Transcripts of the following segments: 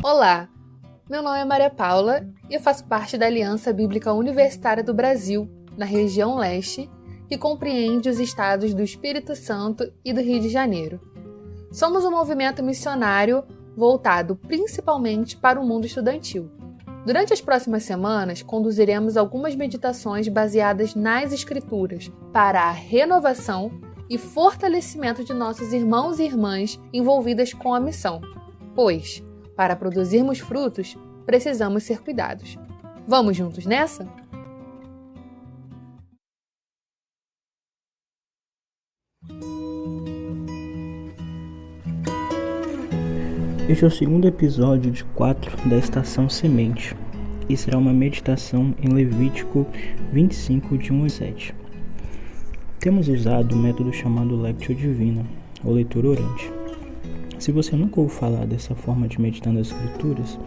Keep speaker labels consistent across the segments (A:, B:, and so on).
A: Olá, meu nome é Maria Paula e eu faço parte da Aliança Bíblica Universitária do Brasil, na região leste, que compreende os estados do Espírito Santo e do Rio de Janeiro. Somos um movimento missionário voltado principalmente para o mundo estudantil. Durante as próximas semanas, conduziremos algumas meditações baseadas nas Escrituras para a renovação e fortalecimento de nossos irmãos e irmãs envolvidas com a missão, pois, para produzirmos frutos, precisamos ser cuidados. Vamos juntos nessa?
B: Este é o segundo episódio de 4 da Estação Semente e será uma meditação em Levítico 25, de 1 a 7. Temos usado o método chamado Lectio Divina, ou leitura orante. Se você nunca ouviu falar dessa forma de meditar nas Escrituras,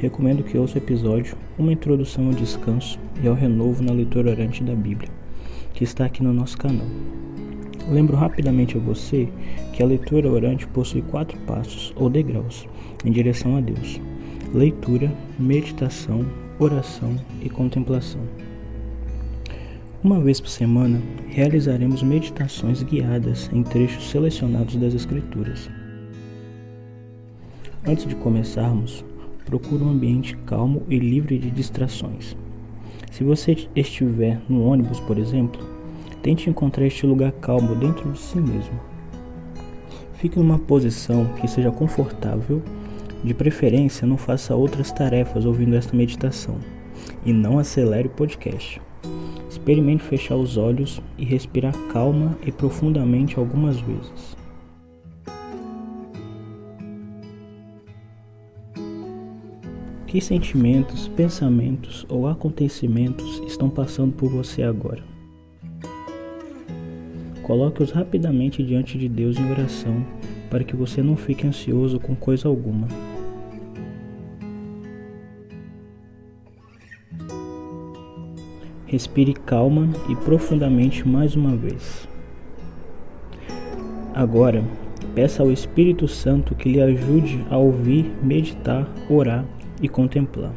B: recomendo que ouça o episódio Uma Introdução ao Descanso e ao Renovo na Leitura Orante da Bíblia, que está aqui no nosso canal. Lembro rapidamente a você que a leitura orante possui 4 passos ou degraus em direção a Deus: leitura, meditação, oração e contemplação. Uma vez por semana, realizaremos meditações guiadas em trechos selecionados das Escrituras. Antes de começarmos, procure um ambiente calmo e livre de distrações. Se você estiver no ônibus, por exemplo, tente encontrar este lugar calmo dentro de si mesmo. Fique em uma posição que seja confortável, de preferência não faça outras tarefas ouvindo esta meditação, e não acelere o podcast. Experimente fechar os olhos e respirar calma e profundamente algumas vezes. Que sentimentos, pensamentos ou acontecimentos estão passando por você agora? Coloque-os rapidamente diante de Deus em oração, para que você não fique ansioso com coisa alguma. Respire calma e profundamente mais uma vez. Agora, peça ao Espírito Santo que lhe ajude a ouvir, meditar, orar e contemplar.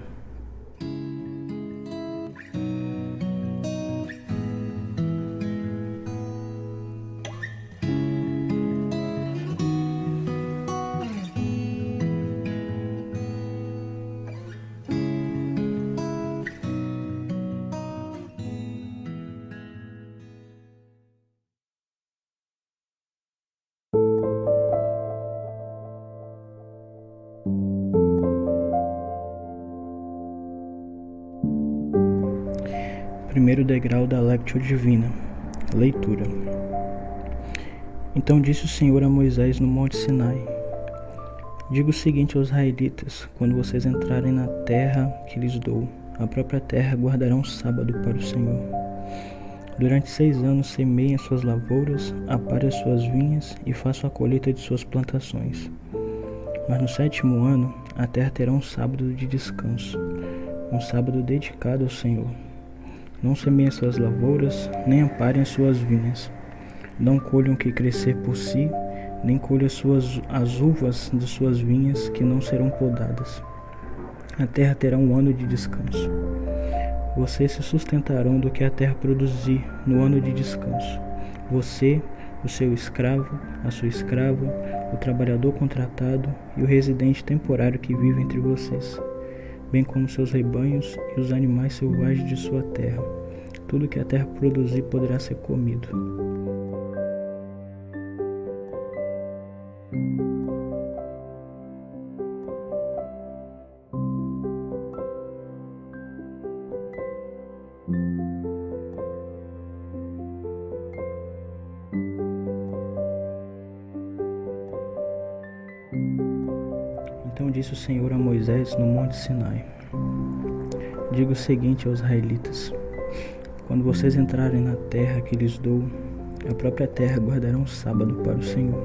B: Primeiro degrau da Lectio Divina, leitura. Então disse o Senhor a Moisés no Monte Sinai: diga o seguinte aos israelitas: quando vocês entrarem na terra que lhes dou, a própria terra guardará um sábado para o Senhor. Durante 6 anos semeiem as suas lavouras, aparem as suas vinhas e façam a colheita de suas plantações. Mas no 7º ano, a terra terá um sábado de descanso, um sábado dedicado ao Senhor. Não semeiem suas lavouras, nem amparem as suas vinhas. Não colham o que crescer por si, nem colham as uvas de suas vinhas, que não serão podadas. A terra terá um ano de descanso. Vocês se sustentarão do que a terra produzir no ano de descanso. Você, o seu escravo, a sua escrava, o trabalhador contratado e o residente temporário que vive entre vocês, bem como seus rebanhos e os animais selvagens de sua terra. Tudo que a terra produzir poderá ser comido. Então disse o Senhor a Moisés no Monte Sinai: diga o seguinte aos israelitas: quando vocês entrarem na terra que lhes dou, a própria terra guardará um sábado para o Senhor.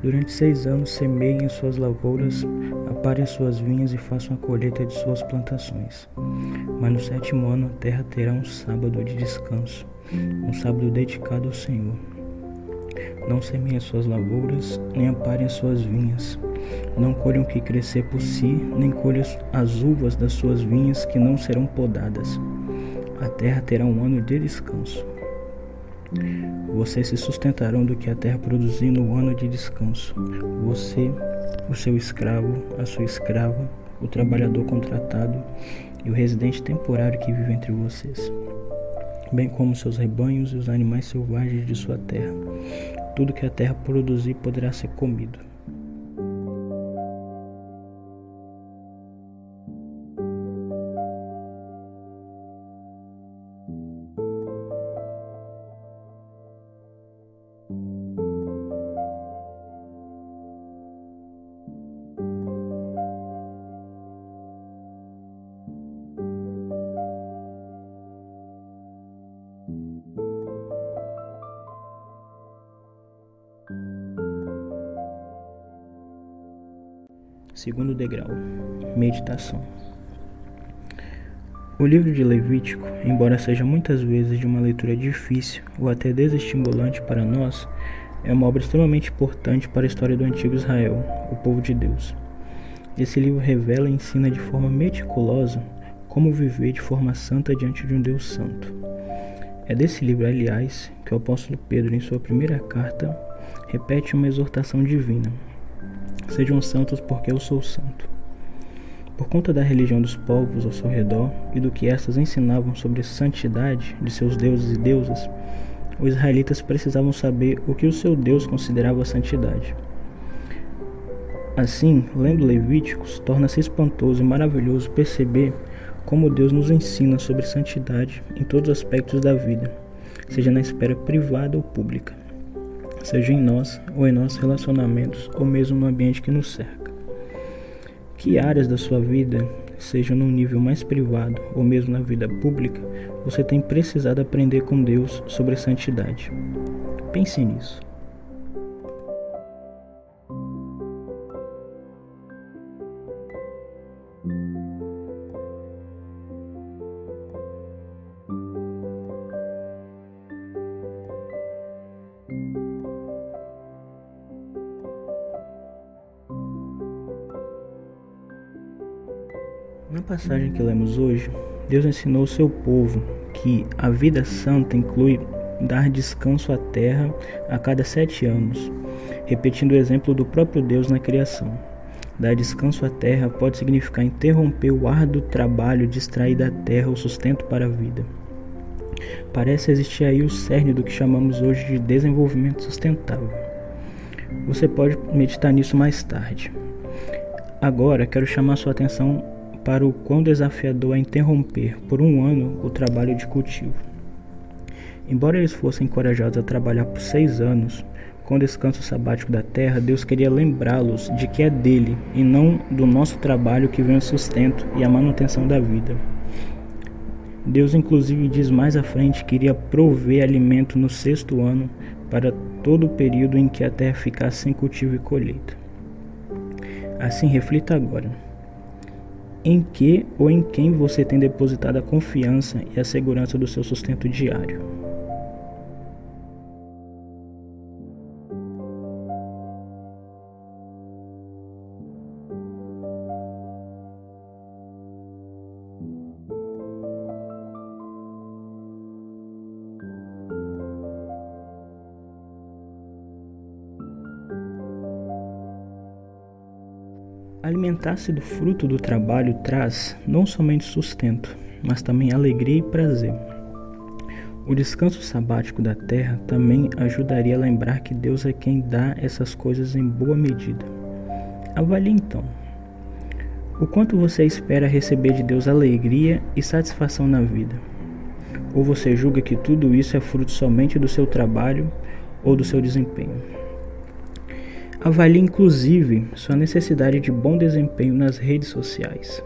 B: Durante 6 anos semeiem as suas lavouras, aparem as suas vinhas e façam a colheita de suas plantações. Mas no 7º ano a terra terá um sábado de descanso, um sábado dedicado ao Senhor. Não semeiem as suas lavouras, nem aparem as suas vinhas. Não colham o que crescer por si, nem colham as uvas das suas vinhas que não serão podadas. A terra terá um ano de descanso. Vocês se sustentarão do que a terra produzir no ano de descanso. Você, o seu escravo, a sua escrava, o trabalhador contratado e o residente temporário que vive entre vocês, bem como seus rebanhos e os animais selvagens de sua terra. Tudo que a terra produzir poderá ser comido. Segundo degrau, meditação. O livro de Levítico, embora seja muitas vezes de uma leitura difícil ou até desestimulante para nós, é uma obra extremamente importante para a história do antigo Israel, o povo de Deus. Esse livro revela e ensina de forma meticulosa como viver de forma santa diante de um Deus santo. É desse livro, aliás, que o apóstolo Pedro, em sua primeira carta, repete uma exortação divina: sejam santos porque eu sou santo. Por conta da religião dos povos ao seu redor e do que estas ensinavam sobre a santidade de seus deuses e deusas, os israelitas precisavam saber o que o seu Deus considerava santidade. Assim, lendo Levíticos, torna-se espantoso e maravilhoso perceber como Deus nos ensina sobre santidade em todos os aspectos da vida, seja na esfera privada ou pública, seja em nós ou em nossos relacionamentos ou mesmo no ambiente que nos cerca. Que áreas da sua vida, seja no nível mais privado ou mesmo na vida pública, você tem precisado aprender com Deus sobre santidade? Pense nisso. Na passagem que lemos hoje, Deus ensinou ao seu povo que a vida santa inclui dar descanso à terra a cada 7 anos, repetindo o exemplo do próprio Deus na criação. Dar descanso à terra pode significar interromper o árduo trabalho de extrair da terra o sustento para a vida. Parece existir aí o cerne do que chamamos hoje de desenvolvimento sustentável. Você pode meditar nisso mais tarde. Agora quero chamar sua atenção para o quão desafiador é interromper por um ano o trabalho de cultivo. Embora eles fossem encorajados a trabalhar por 6 anos, com o descanso sabático da terra, Deus queria lembrá-los de que é dele e não do nosso trabalho que vem o sustento e a manutenção da vida. Deus inclusive diz mais à frente que iria prover alimento no 6º ano para todo o período em que a terra ficasse sem cultivo e colheita. Assim, reflita agora. Em que ou em quem você tem depositado a confiança e a segurança do seu sustento diário? Alimentar-se do fruto do trabalho traz não somente sustento, mas também alegria e prazer. O descanso sabático da terra também ajudaria a lembrar que Deus é quem dá essas coisas em boa medida. Avalie então. O quanto você espera receber de Deus alegria e satisfação na vida? Ou você julga que tudo isso é fruto somente do seu trabalho ou do seu desempenho? Avalie inclusive sua necessidade de bom desempenho nas redes sociais.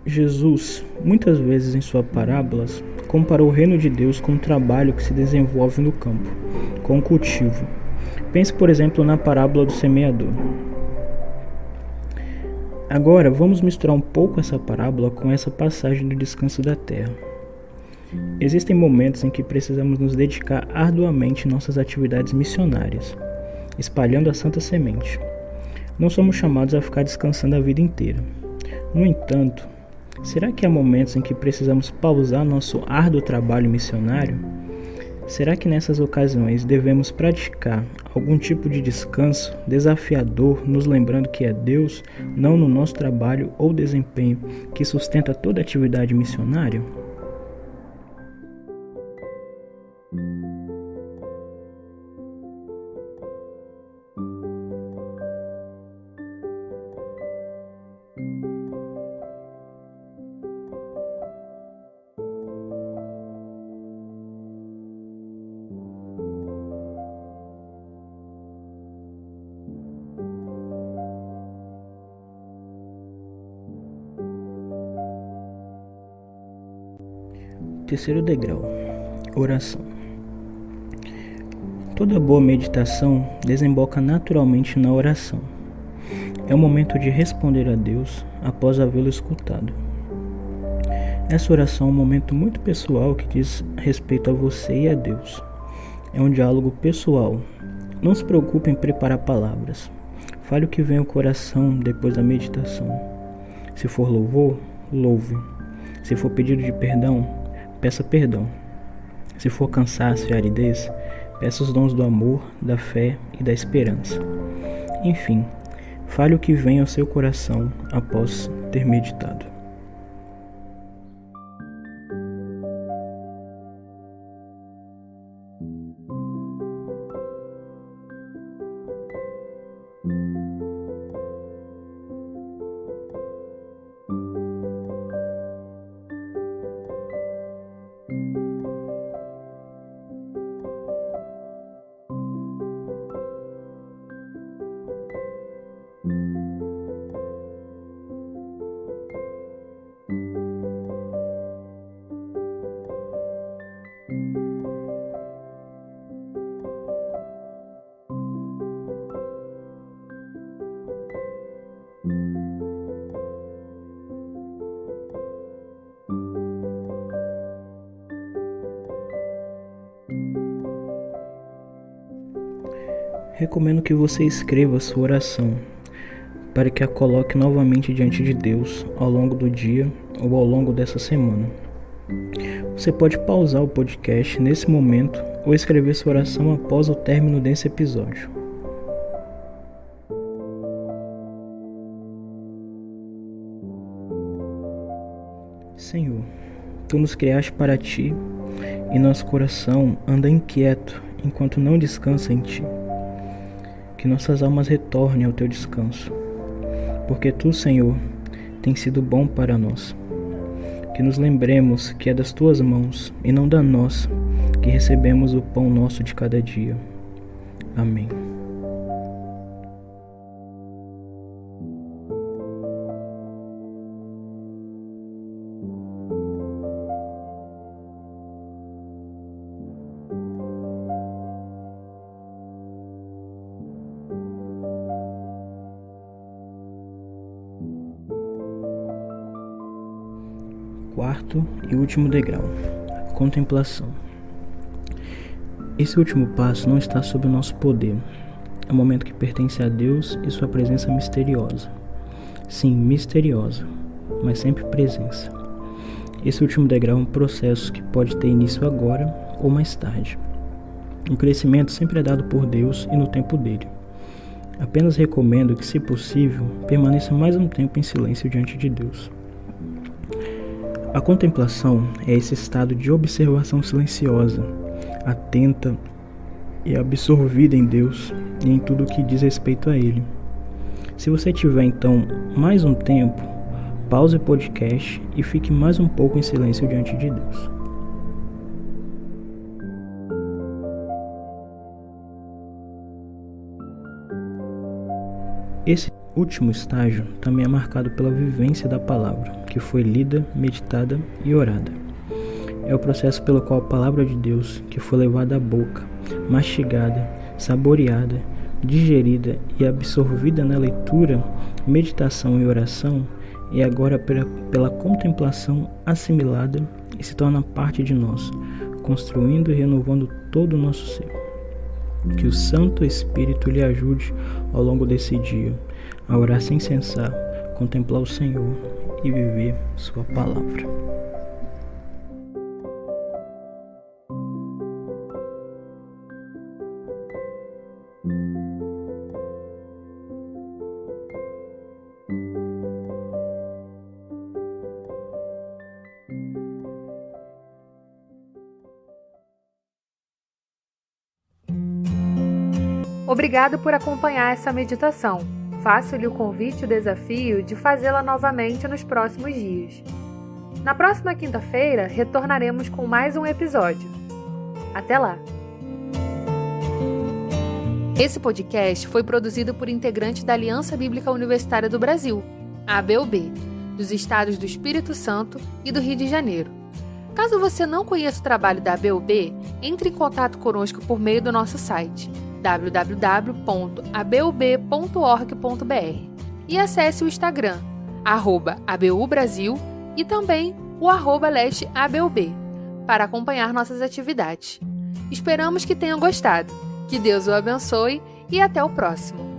B: Jesus Muitas vezes em suas parábolas, comparou o reino de Deus com o trabalho que se desenvolve no campo, com o cultivo. Pense, por exemplo, na parábola do semeador. Agora, vamos misturar um pouco essa parábola com essa passagem do descanso da terra. Existem momentos em que precisamos nos dedicar arduamente em nossas atividades missionárias, espalhando a santa semente. Não somos chamados a ficar descansando a vida inteira. No entanto, será que há momentos em que precisamos pausar nosso árduo trabalho missionário? Será que nessas ocasiões devemos praticar algum tipo de descanso desafiador, nos lembrando que é Deus, não no nosso trabalho ou desempenho, que sustenta toda a atividade missionária? Terceiro degrau, oração. Toda boa meditação desemboca naturalmente na oração. É o momento de responder a Deus após havê-lo escutado. Essa oração é um momento muito pessoal que diz respeito a você e a Deus. É um diálogo pessoal. Não se preocupe em preparar palavras. Fale o que vem ao coração depois da meditação. Se for louvor, louve. Se for pedido de perdão, peça perdão. Se for cansaço e aridez, peça os dons do amor, da fé e da esperança. Enfim, fale o que vem ao seu coração após ter meditado. Recomendo que você escreva sua oração, para que a coloque novamente diante de Deus ao longo do dia ou ao longo dessa semana. Você pode pausar o podcast nesse momento ou escrever sua oração após o término desse episódio. Senhor, Tu nos criaste para Ti e nosso coração anda inquieto enquanto não descansa em Ti. Que nossas almas retornem ao Teu descanso, porque Tu, Senhor, tens sido bom para nós. Que nos lembremos que é das Tuas mãos e não da nossa que recebemos o pão nosso de cada dia. Amém. Quarto e último degrau, contemplação. Esse último passo não está sob o nosso poder. É um momento que pertence a Deus e sua presença misteriosa. Sim, misteriosa, mas sempre presença. Esse último degrau é um processo que pode ter início agora ou mais tarde. O crescimento sempre é dado por Deus e no tempo dele. Apenas recomendo que, se possível, permaneça mais um tempo em silêncio diante de Deus. A contemplação é esse estado de observação silenciosa, atenta e absorvida em Deus e em tudo o que diz respeito a Ele. Se você tiver então mais um tempo, pause o podcast e fique mais um pouco em silêncio diante de Deus. último estágio também é marcado pela vivência da palavra, que foi lida, meditada e orada. É o processo pelo qual a palavra de Deus, que foi levada à boca, mastigada, saboreada, digerida e absorvida na leitura, meditação e oração, é agora pela contemplação assimilada e se torna parte de nós, construindo e renovando todo o nosso ser. Que o Santo Espírito lhe ajude ao longo desse dia a orar sem cessar, contemplar o Senhor e viver sua palavra.
A: Obrigado por acompanhar essa meditação. Faço-lhe o convite e o desafio de fazê-la novamente nos próximos dias. Na próxima quinta-feira, retornaremos com mais um episódio. Até lá! Esse podcast foi produzido por integrantes da Aliança Bíblica Universitária do Brasil, a ABUB, dos estados do Espírito Santo e do Rio de Janeiro. Caso você não conheça o trabalho da ABUB, entre em contato conosco por meio do nosso site www.abub.org.br e acesse o Instagram, @abubrasil e também o @lesteabub, para acompanhar nossas atividades. Esperamos que tenham gostado. Que Deus o abençoe e até o próximo.